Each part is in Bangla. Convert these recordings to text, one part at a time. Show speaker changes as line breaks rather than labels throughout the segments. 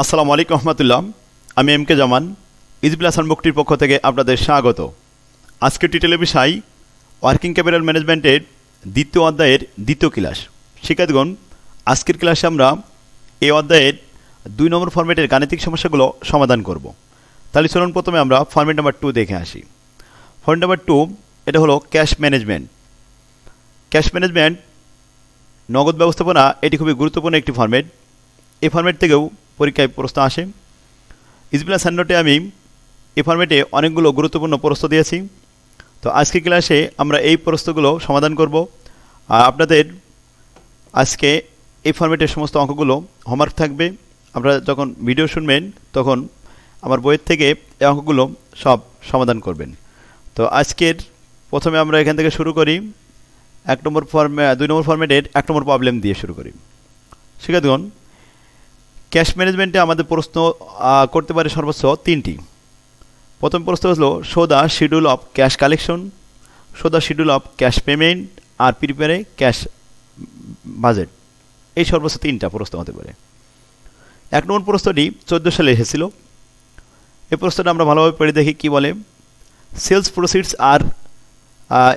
আসসালামু আলাইকুম রহমতুল্লাহ। আমি এম কে জামান, ইজি প্লাস মুক্তির পক্ষ থেকে আপনাদের স্বাগত। আজকের টিটেলের বিষয় ওয়ার্কিং ক্যাপিটাল ম্যানেজমেন্টের দ্বিতীয় অধ্যায়ের দ্বিতীয় ক্লাস। শিক্ষার্থীগণ, আজকের ক্লাসে আমরা এই অধ্যায়ের 2 নম্বর ফরম্যাটের গাণিতিক সমস্যাগুলো সমাধান করব। তাহলে চলুন প্রথমে আমরা ফরম্যাট নাম্বার 2 দেখে আসি। ফরম্যাট নাম্বার 2 এটা হলো ক্যাশ ম্যানেজমেন্ট। ক্যাশ ম্যানেজমেন্ট নগদ ব্যবস্থাপনা এটি খুবই গুরুত্বপূর্ণ একটি ফরম্যাট। এই ফরম্যাট থেকেও পরীক্ষায় প্রশ্ন আসে। ইজি প্লাস নোটে আমি এই ফরম্যাটে অনেকগুলো গুরুত্বপূর্ণ প্রশ্ন দিয়েছি। তো আজকের ক্লাসে আমরা এই প্রশ্নগুলো সমাধান করব। আর আপনাদের আজকে এই ফরম্যাটের সমস্ত অঙ্কগুলো হোমওয়ার্ক থাকবে। আপনারা যখন ভিডিও শুনবেন তখন আমার বইয়ের থেকে এই অঙ্কগুলো সব সমাধান করবেন। তো আজকের প্রথমে আমরা এখান থেকে শুরু করি। 2 নম্বর ফরম্যাটের 1 নম্বর প্রবলেম দিয়ে শুরু করি। শিক্ষার্থীগণ, ক্যাশ ম্যানেজমেন্টে আমাদের প্রশ্ন করতে পারে সর্বোচ্চ 3টি। প্রথম প্রশ্ন হলো show the schedule of cash collection, show the schedule of cash payment আর প্রিপেয়ার এ ক্যাশ বাজেট। এই সর্বোচ্চ 3টা প্রশ্ন হতে পারে। 1 নম্বর প্রশ্নটি 14 সালে এসেছিল। এই প্রশ্নটা আমরা ভালোভাবে পড়ে দেখি কি বলে। Sales proceeds R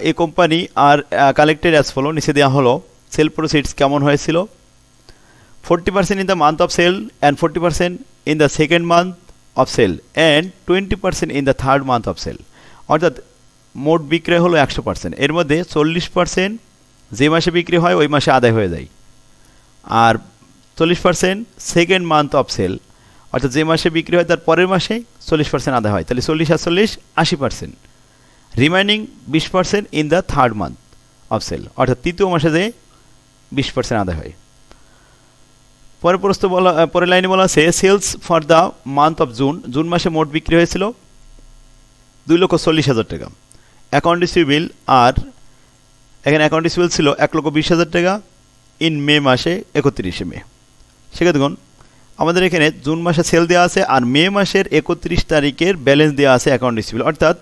a company R collected as follow. নিচে দেওয়া হলো সেল প্রসিডস কেমন হয়েছিল। 40% in the month of sale and 40% in the second month of sale and 20% in the third month of sale। অর্থাৎ মোট বিক্রয় হলো 100%। এর মধ্যে 40% যে মাসে বিক্রি হয় ওই মাসে আদায় হয়ে যায়, আর 40% সেকেন্ড মান্থ অফ সেল, অর্থাৎ যে মাসে বিক্রি হয় তার পরের মাসে 40% আদায় হয়। তাহলে 40 আর 40 80%। Remaining 20% in the third month of sale, অর্থাৎ তৃতীয় মাসে যে 20% আদায় হয়। পরের লাইনে বলা আছে sales for the month of June. June মাসে মোট বিক্রি হয়েছিল 2,40,000 টাকা। অ্যাকাউন্ট রিসিভেবল আর এখানে অ্যাকাউন্ট রিসিভেবল ছিল 1,20,000 টাকা ইন মে মাসে 31 মে। সেক্ষেত্রে আমাদের এখানে জুন মাসে সেল দেওয়া আছে আর মে মাসের 31 তারিখের ব্যালেন্স দেওয়া আছে অ্যাকাউন্ট রিসিভেবল। অর্থাৎ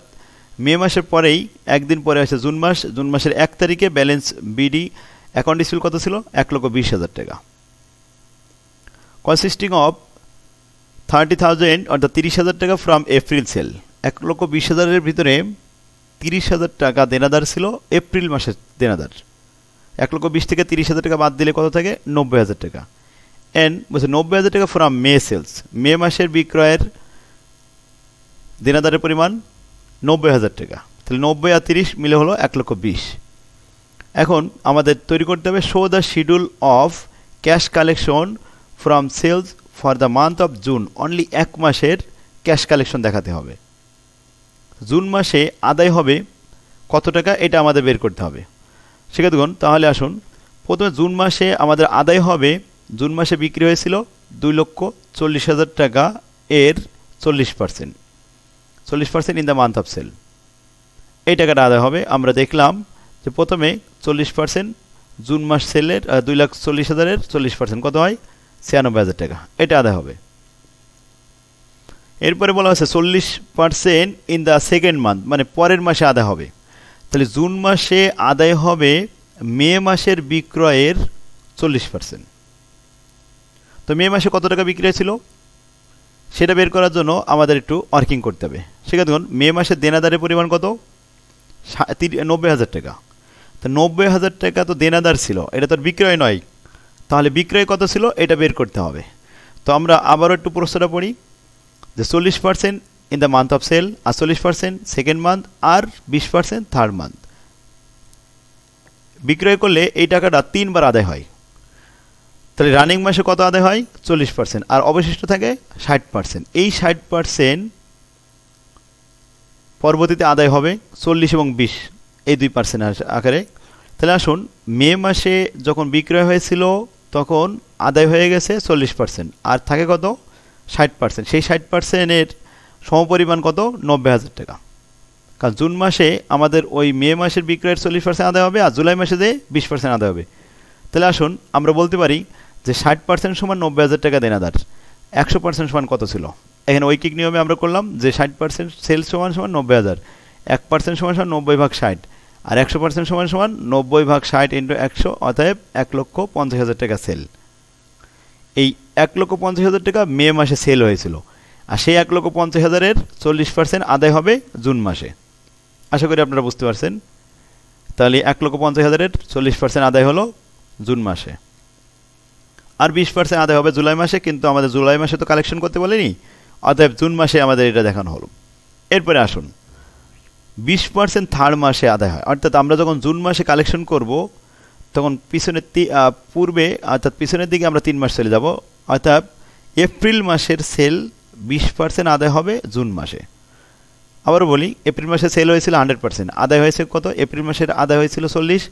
মে মাসের পরেই একদিন পরে আছে জুন মাস। জুন মাসের 1 তারিখে ব্যালেন্স বিডি অ্যাকাউন্ট রিসিভেবল কত ছিল? 1,20,000 টাকা। কনসিস্টিং অফ 30,000 অর্থাৎ 30,000 টাকা ফ্রম এপ্রিল সেল। 1,20,000-এর ভিতরে 30,000 টাকা দেনাদার ছিল এপ্রিল মাসের দেনাদার। 1,20,000 থেকে 30,000 টাকা বাদ দিলে কত থাকে? 90,000 টাকা। এন বলছে 90,000 টাকা ফ্রম মে সেলস। মে মাসের বিক্রয়ের দেনাদারের পরিমাণ 90,000 টাকা। তাহলে 90 আর 30 মিলে হলো 1,20,000। এখন আমাদের তৈরি করতে হবে show the schedule of cash collection from sales for the month of June. Only 1 মাসের ক্যাশ কালেকশন দেখাতে হবে। জুন মাসে আদায় হবে কত টাকা এটা আমাদের বের করতে হবে। শিক্ষার্থীগণ, তাহলে আসুন প্রথমে জুন মাসে আমাদের আদায় হবে। জুন মাসে বিক্রি হয়েছিল 2,40,000 টাকা, এর 40%। 40% in the month of sale. এই টাকাটা আদায় হবে। আমরা দেখলাম যে প্রথমে 40% জুন মাস সেলের 2,40,000-এর 40% কত হয়? 96,000 টাকা। এটা আদায় হবে। এরপরে বলা হচ্ছে 40% ইন দ্য সেকেন্ড মান্থ, মানে পরের মাসে আদায় হবে। তাহলে জুন মাসে আদায় হবে মে মাসের বিক্রয়ের 40%। তো মে মাসে কত টাকা বিক্রি হয়েছিল সেটা বের করার জন্য আমাদের একটু ওয়ার্কিং করতে হবে। সেক্ষেত্রে দেখুন মে মাসের দেনাদারের পরিমাণ কত? 90,000 টাকা। তো 90,000 টাকা তো দেনাদার ছিল, এটা তো বিক্রয় নয়। তাহলে বিক্রয় কত ছিল এটা বের করতে হবে। তো আমরা আবারও একটু প্রশ্নটা পড়ি যে 40% in the month of sale আর 40% সেকেন্ড মান্থ আর 20% থার্ড মান্থ। বিক্রয় করলে এই টাকাটা 3 বার আদায় হয়। তাহলে রানিং মাসে কত আদায় হয়? 40%, আর অবশিষ্ট থাকে 60%। এই 60% পরবর্তীতে আদায় হবে 40 এবং 20, এই 2% আকারে। তাহলে আসুন মে মাসে যখন বিক্রয় হয়েছিল তখন আদায় হয়ে গেছে 40%, আর থাকে কত? 60%। সেই 60%-এর সমপরিমাণ কত? 90,000 টাকা। কারণ জুন মাসে আমাদের ওই মে মাসের বিক্রয়ের 40% আদায় হবে আর জুলাই মাসে যে 20% আদায় হবে। তাহলে আসুন আমরা বলতে পারি যে 60% সমান 90,000 টাকা দেনাদার। 100% সমান কত ছিল? এখানে ঐকিক নিয়মে আমরা করলাম যে 60% সেলস সমান 90,000, 1% সমান 90/60, আর 100% সমান 90/60 × 100, অতএব 1,50,000 টাকা সেল। এই 1,50,000 টাকা মে মাসে সেল হয়েছিল, আর সেই 1,50,000-এর 40% আদায় হবে জুন মাসে। আশা করি আপনারা বুঝতে পারছেন। তাহলে 1,50,000-এর 40% আদায় হলো জুন মাসে, আর 20% আদায় হবে জুলাই মাসে, কিন্তু আমাদের জুলাই মাসে তো কালেকশন করতে বলেনি, অতএব জুন মাসে আমাদের এটা দেখানো হলো। এরপরে আসুন 20% থার্ড মাসে আদায় হয়, অর্থাৎ আমরা যখন জুন মাসে কালেকশন করব তখন পূর্বে অর্থাৎ পিছনের দিকে আমরা 3 মাস চলে যাব, অর্থাৎ এপ্রিল মাসের সেল 20% আদায় হবে জুন মাসে। আবারও বলি, এপ্রিল মাসে সেল হয়েছিল 100%, আদায় হয়েছে কত? এপ্রিল মাসের আদায় হয়েছিল 40,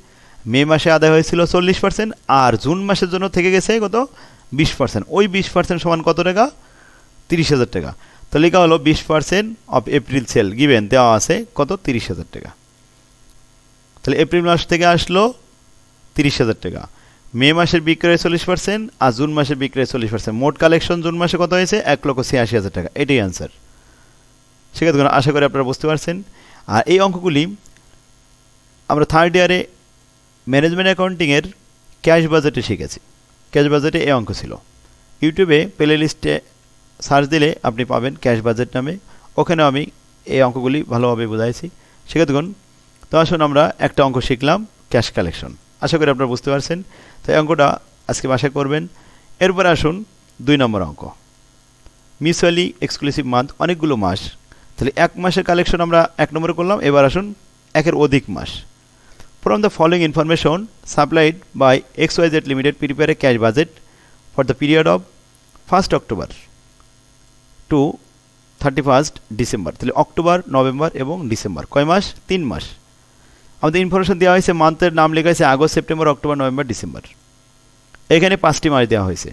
মে মাসে আদায় হয়েছিল 40%, আর জুন মাসের জন্য থেকে গেছে কত? 20%। ওই 20% সমান কত টাকা? 30,000 টাকা। তো লেখা হলো 20% অফ এপ্রিল সেল গিভেন, দেওয়া আছে কত? 30,000 টাকা। তাহলে এপ্রিল মাস থেকে আসলো 30,000 টাকা, মে মাসের বিক্রয় 40% আর জুন মাসের বিক্রয় 40%, মোট কালেকশন জুন মাসে কত হয়েছে? 1,86,000 টাকা। এটাই অ্যান্সার। সেক্ষেত্রে আশা করি আপনারা বুঝতে পারছেন। আর এই অঙ্কগুলি আমরা থার্ড ইয়ারে ম্যানেজমেন্ট অ্যাকাউন্টিংয়ের ক্যাশ বাজেটে শিখেছি। ক্যাশ বাজেটে এই অঙ্ক ছিল। ইউটিউবে প্লে লিস্টে সার্চ দিলে আপনি পাবেন ক্যাশ বাজেট নামে, ওখানে আমি এই অঙ্কগুলি ভালোভাবে বোঝাইছি। সেক্ষেত্রে তো আসুন আমরা একটা অঙ্ক শিখলাম, ক্যাশ কালেকশন। আশা করি আপনারা বুঝতে পারছেন। তো এই অঙ্কটা আজকে বাসায় করবেন। এরপরে আসুন 2 নম্বর অঙ্ক, মিউচুয়ালি এক্সক্লুসিভ মান্থ, অনেকগুলো মাস। তাহলে 1 মাসের কালেকশন আমরা 1 নম্বরে করলাম। এবার আসুন 1-এর অধিক মাস। From the following information supplied by XYZ Limited, prepare a cash budget for the period of 1st October to 31st December। তাহলে অক্টোবর, নভেম্বর এবং ডিসেম্বর, কয় মাস? 3 মাস। আমাদের ইনফরমেশন দেওয়া হয়েছে, মান্থের নাম লেখা হয়েছে August, September, October, November, December. এখানে 5টি মাস দেওয়া হয়েছে।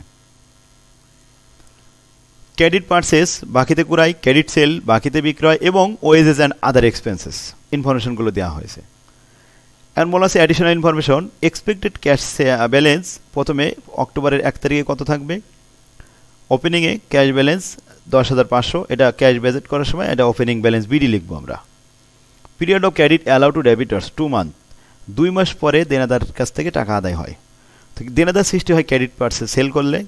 ক্রেডিট পারচেস, বাকিতে ক্রয়, ক্রেডিট সেল, বাকিতে বিক্রয়, এবং ওয়েজেস অ্যান্ড আদার এক্সপেন্সেস, ইনফরমেশনগুলো দেওয়া হয়েছে। এখন বলা আছে additional information, expected cash balance প্রথমে অক্টোবরের 1 তারিখে কত থাকবে? ওপেনিংয়ে ক্যাশ ব্যালেন্স 10,500, এটা ক্যাশ বাজেট করার সময় এটা ওপেনিং ব্যালেন্স বিডি লিখবো আমরা। Period of credit allow to debtors 2 month, 2 মাস পরে দেনাদার কাছ থেকে টাকা আদায় হয়। তো দেনাদার সৃষ্টি হয় ক্রেডিট পার্সেল সেল করলে,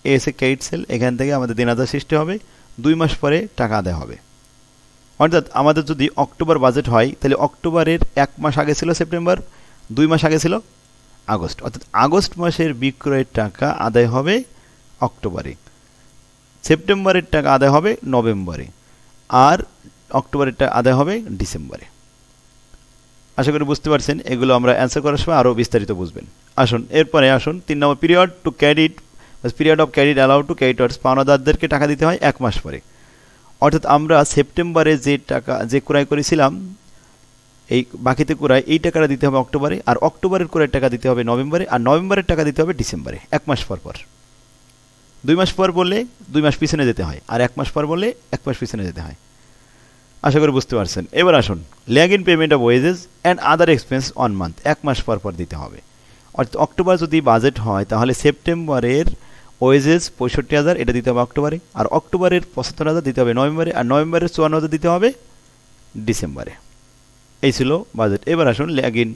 এসে ক্রেডিট সেল, এখান থেকে আমাদের দেনাদার সৃষ্টি হবে, 2 মাস পরে টাকা আদায় হবে। অর্থাৎ আমাদের যদি অক্টোবর বাজেট হয়, তাহলে অক্টোবরের 1 মাস আগে ছিল সেপ্টেম্বর, 2 মাস আগে ছিল আগস্ট, অর্থাৎ আগস্ট মাসের বিক্রয়ের টাকা আদায় হবে অক্টোবরে, সেপ্টেম্বরের টাকা আদায় হবে নভেম্বরে, আর অক্টোবরের টাকা আদায় হবে ডিসেম্বরে। আশা করি বুঝতে পারছেন। এগুলো আমরা অ্যান্সার করার সময় আরও বিস্তারিত বুঝবেন। আসুন এরপরে আসুন 3 number, period to credit, period of credit allow to creditors, পাওনাদারদেরকে টাকা দিতে হয় 1 মাস পরে। অর্থাৎ আমরা সেপ্টেম্বরে যে টাকা যে ক্রয় করেছিলাম, এই বাকিতে ক্রয়, এই টাকাটা দিতে হবে অক্টোবরে, আর অক্টোবরের ক্রয়ের টাকা দিতে হবে নভেম্বরে, আর নভেম্বরের টাকা দিতে হবে ডিসেম্বরে, 1 মাস পর পর। 2 মাস পর বললে 2 মাস পিছনে যেতে হয়, আর 1 মাস পর বললে 1 মাস পিছনে যেতে হয়। আশা করি বুঝতে পারছেন। এবার আসুন lag in payment of wages and other expense on month, 1 মাস পর পর দিতে হবে। অর্থাৎ অক্টোবর যদি বাজেট হয়, তাহলে সেপ্টেম্বরের ওয়েজেস 65,000 এটা দিতে হবে অক্টোবরে, আর অক্টোবরের 75,000 দিতে হবে নভেম্বরে, আর নভেম্বরের 54,000 দিতে হবে ডিসেম্বরে। এই ছিল বাজেট। এবার আসুন lag in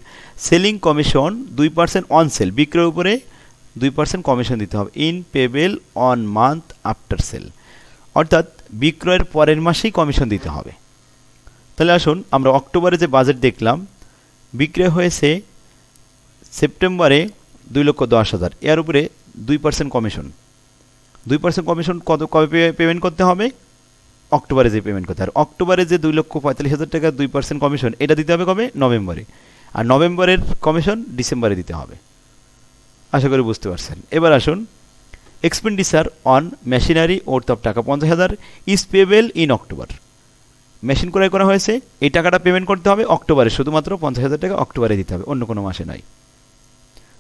selling commission 2% on sell, বিক্রয়ের উপরে 2% কমিশন দিতে হবে, in payable on month after sale, অর্থাৎ বিক্রয়ের পরের মাসেই কমিশন দিতে হবে। তাহলে আসুন আমরা অক্টোবরে যে বাজেট দেখলাম, বিক্রয় হয়েছে সেপ্টেম্বরে 2,10,000, এর উপরে 2% কমিশন। 2% কমিশন কবে পেমেন্ট করতে হবে? অক্টোবরে যে পেমেন্ট করতে হবে। অক্টোবরে যে 2,45,000 টাকা 2% কমিশন, এটা দিতে হবে কবে? নভেম্বরে, আর নভেম্বরের কমিশন ডিসেম্বরে দিতে হবে। আশা করি বুঝতে পারছেন। এবার আসুন expenditure on machinery worth of টাকা 50,000 is payable in October. Machine ক্রয় করা হয়েছে, এই টাকাটা পেমেন্ট করতে হবে অক্টোবরে, শুধুমাত্র 50,000 টাকা অক্টোবরে দিতে হবে, অন্য কোনো মাসে নয়।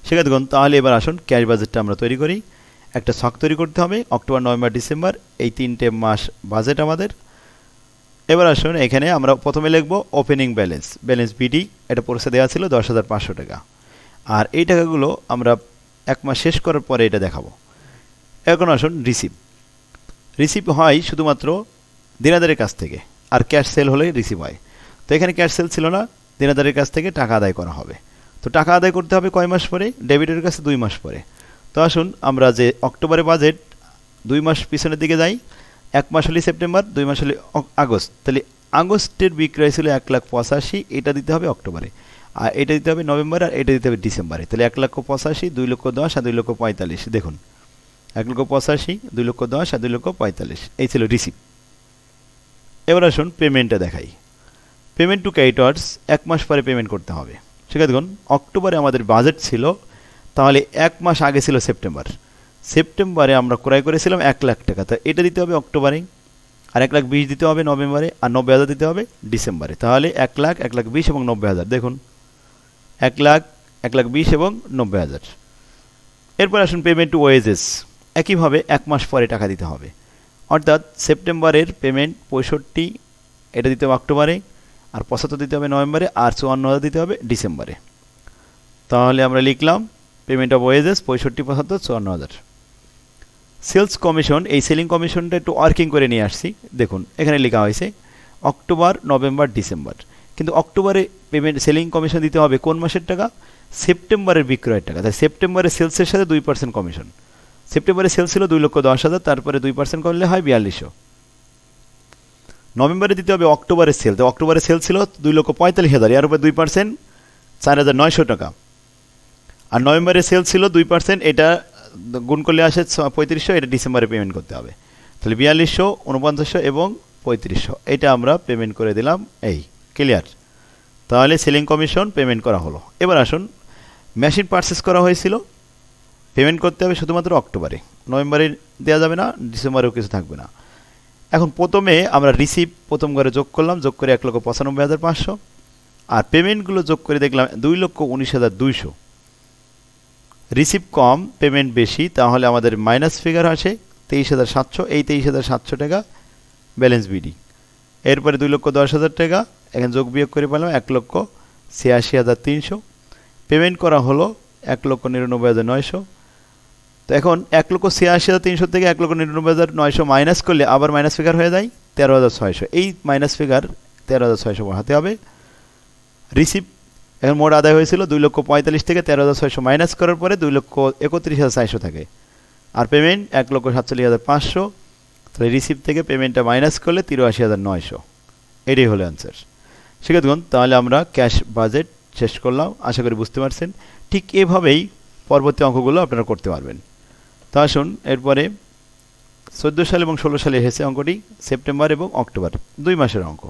সেক্ষেত্রে তাহলে এবার আসুন ক্যাশ বাজেটটা আমরা তৈরি করি। একটা ছক তৈরি করতে হবে, অক্টোবর, নভেম্বর, ডিসেম্বর, এই 3টে মাস বাজেট আমাদের। এবার আসুন এখানে আমরা প্রথমে লিখব ওপেনিং ব্যালেন্স, ব্যালেন্স বিডি, এটা পরিশোধ দেওয়া ছিল 10,500 টাকা, আর এই টাকাগুলো আমরা 1 মাস শেষ করার পরে এটা দেখাবো। এখন আসুন রিসিভ, রিসিভ হয় শুধুমাত্র দেনাদারের কাছ থেকে, আর ক্যাশ সেল হলে রিসিভ হয়। তো এখানে ক্যাশ সেল ছিল না, দেনাদারের কাছ থেকে টাকা আদায় করা হবে। তো টাকা আদায় করতে হবে কয় মাস পরে? ডেবিটের কাছে 2 মাস পরে। তো আসুন আমরা যে অক্টোবরে বাজেট 2 মাস পিছনের দিকে যাই। 1 মাস হলে সেপ্টেম্বর, 2 মাস হলে আগস্ট। তাহলে আগস্টের বিক্রয় ছিল 1,85,000, এটা দিতে হবে অক্টোবরে, আর এটা দিতে হবে নভেম্বরে, আর এটা দিতে হবে ডিসেম্বরে। তাহলে 1,85,000, 2,10,000 আর 2,45,000। দেখুন 1,85,000, 2,10,000 আর 2,45,000 এই ছিল রিসিভ। এবার আসুন পেমেন্টটা দেখাই। পেমেন্ট টু ক্রেডিটর্স 1 মাস পরে পেমেন্ট করতে হবে। ঠিক আছে, দেখুন অক্টোবরে আমাদের বাজেট ছিল, তাহলে 1 মাস আগে ছিল সেপ্টেম্বর। সেপ্টেম্বরে আমরা ক্রয় করেছিলাম 1,00,000 টাকা, তো এটা দিতে হবে অক্টোবরে, আর 1,20,000 দিতে হবে নভেম্বরে, আর 90,000 দিতে হবে ডিসেম্বরে। তাহলে 1,00,000, 1,20,000 এবং 90,000। দেখুন 1,00,000, 1,20,000 এবং 90,000। এরপর আসুন পেমেন্ট টু ওয়েজেস, একইভাবে 1 মাস পরে টাকা দিতে হবে। অর্থাৎ সেপ্টেম্বরের পেমেন্ট 65, এটা দিতে হবে অক্টোবরে, আর 75 দিতে হবে নভেম্বরে, আর 54,000 দিতে হবে ডিসেম্বরে। তাহলে আমরা লিখলাম payment of wages 65, 75, 54,000। Sales commission, এই সেলিং কমিশনটা একটু ওয়ার্কিং করে নিয়ে আসছি। দেখুন এখানে লেখা হয়েছে অক্টোবর, নভেম্বর, ডিসেম্বর, কিন্তু অক্টোবরে পেমেন্ট সেলিং কমিশন দিতে হবে কোন মাসের টাকা? সেপ্টেম্বরের বিক্রয়ের টাকা। তাই সেপ্টেম্বরের সেলসের সাথে 2% কমিশন। সেপ্টেম্বরে সেলস ছিল 2,10,000, তারপরে 2% করলে হয় 4,200। নভেম্বরে দিতে হবে অক্টোবরের সেল, তো অক্টোবরের সেল ছিল 2,45,000, এর উপরে 2% 4,900 টাকা। আর নভেম্বরের সেল ছিল 2%, এটা গুণ করলে আসে 3500, এটা ডিসেম্বরে পেমেন্ট করতে হবে। তাহলে 4,200, 4900 এবং 3500, এটা আমরা পেমেন্ট করে দিলাম। এই ক্লিয়ার। তাহলে সেলিং কমিশন পেমেন্ট করা হলো। এবার আসুন মেশিন পারচেস করা হয়েছিল, পেমেন্ট করতে হবে শুধুমাত্র অক্টোবরে, নভেম্বরে দেওয়া যাবে না, ডিসেম্বরেও কিছু থাকবে না। এখন প্রথমে আমরা রিসিভ প্রথম ঘরে যোগ করলাম, যোগ করে 1,95,500, আর পেমেন্টগুলো যোগ করে দেখলাম 2,19,200। রিসিভ কম, পেমেন্ট বেশি, তাহলে আমাদের মাইনাস ফিগার আসে 23,700। এই 23,700 টাকা ব্যালেন্স বিডি। এরপরে 2,10,000 টাকা, এখানে যোগ বিয়োগ করে পেলাম 1,86,300। পেমেন্ট করা হলো 1,99,900। তো এখন 1,86,300 থেকে 1,99,900 মাইনাস করলে আবার মাইনাস ফিগার হয়ে যায় 13,600। এই মাইনাস ফিগার 13,600 বসাতে হবে। রিসিভ এখন মোট আদায় হয়েছিল 2,45,000 থেকে 13,600 মাইনাস করার পরে 2,31,400 থাকে, আর পেমেন্ট 1,47,500। তাহলে রিসিভ থেকে পেমেন্টটা মাইনাস করলে 83,900। এটাই হলো অ্যান্সার। শিক্ষার্থীগণ, তাহলে আমরা ক্যাশ বাজেট শেষ করলাম, আশা করি বুঝতে পারছেন। ঠিক এভাবেই পরবর্তী অঙ্কগুলো আপনারা করতে পারবেন। তো আসুন এরপরে 14 সাল এবং 16 সালে এসেছে অঙ্কটি, সেপ্টেম্বর এবং অক্টোবর 2 মাসের অঙ্ক।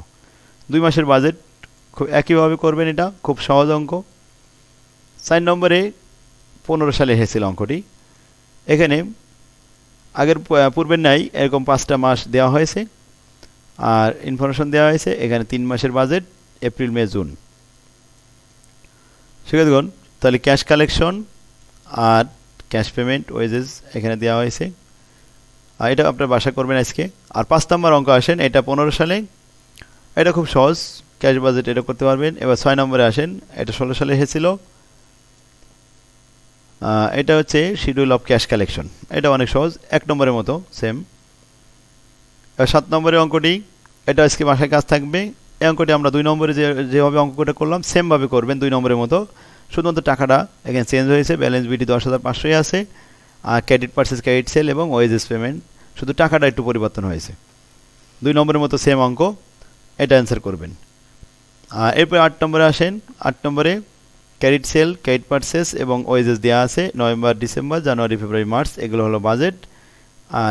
2 মাসের বাজেট খুব একইভাবে করবেন, এটা খুব সহজ অঙ্ক। 4 নম্বরে 15 সালে এসেছিল অঙ্কটি। এখানে আগের পূর্বের ন্যায় এরকম 5টা মাস দেওয়া হয়েছে, আর ইনফরমেশন দেওয়া হয়েছে। এখানে 3 মাসের বাজেট, এপ্রিল, মে, জুন। শিক্ষার্থীগণ, তাহলে ক্যাশ কালেকশন আর ক্যাশ পেমেন্ট, ওয়েজেস এখানে দেওয়া হয়েছে, আর এটা আপনার বাসা করবেন আজকে। আর 5 নম্বর অঙ্ক আসেন, এটা 15 সালে, এটা খুব সহজ, ক্যাশ বাজেট এটা করতে পারবেন। এবার 6 নম্বরে আসেন, এটা 16 সালে এসেছিল, এটা হচ্ছে শিডিউল অফ ক্যাশ কালেকশন, এটা অনেক সহজ, 1 নম্বরের মতো সেম। এবার 7 নম্বরের অঙ্কটি, এটা আজকে বাসায় কাজ থাকবে। এই অঙ্কটি আমরা 2 নম্বরে যেভাবে অঙ্কটা করলাম সেমভাবে করবেন, 2 নম্বরের মতো। শুধুমাত্র টাকাটা এখানে চেঞ্জ হয়েছে, ব্যালেন্স বিটি 10,500 আছে, আর ক্রেডিট পারচেস, ক্রেডিট সেল এবং ওয়েজেস পেমেন্ট, শুধু টাকাটা একটু পরিবর্তন হয়েছে। 2 নম্বরের মতো সেম অঙ্ক, এটা অ্যান্সার করবেন। এরপর 8 নম্বরে আসেন। 8 নম্বরে ক্রেডিট সেল, ক্রেডিট পারচেস এবং ওয়েজেস দেওয়া আছে, নভেম্বর, ডিসেম্বর, জানুয়ারি, ফেব্রুয়ারি, মার্চ, এগুলো হলো বাজেট।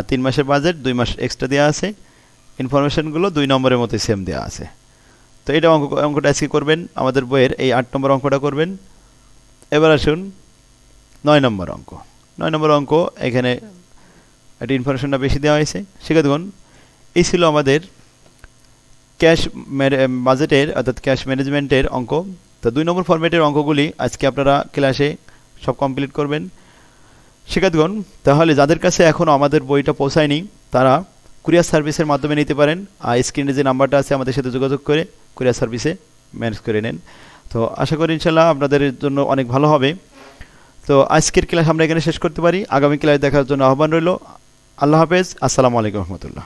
3 মাসের বাজেট, 2 মাস এক্সট্রা দেওয়া আছে। ইনফরমেশনগুলো 2 নম্বরের মতো সেম দেওয়া আছে। তো এটা অঙ্কটা আজকে করবেন, আমাদের বইয়ের এই 8 নম্বর অঙ্কটা করবেন। এবার আসুন 9 নম্বর অঙ্ক। 9 নম্বর অঙ্ক, এখানে একটা ইনফরমেশনটা বেশি দেওয়া হয়েছে। শিক্ষার্থীগণ, এই ছিল আমাদের ক্যাশ বাজেটের অর্থাৎ ক্যাশ ম্যানেজমেন্টের অঙ্ক। তো 2 নম্বর ফরম্যাটের অঙ্কগুলি আজকে আপনারা ক্লাসে সব কমপ্লিট করবেন। শিক্ষার্থীগণ, তাহলে যাদের কাছে এখনও আমাদের বইটা পৌঁছায়নি তারা কুরিয়ার সার্ভিসের মাধ্যমে নিতে পারেন, আর স্ক্রিনে যে নাম্বারটা আছে আমাদের সাথে যোগাযোগ করে কুরিয়ার সার্ভিসে ম্যানেজ করে নেন। তো আশা করি ইনশাল্লাহ আপনাদের জন্য অনেক ভালো হবে। তো আজকের ক্লাস আমরা এখানে শেষ করতে পারি, আগামী ক্লাস দেখার জন্য আহ্বান রইল। আল্লাহ হাফেজ, আসসালামু আলাইকুম রহমতুল্লাহ।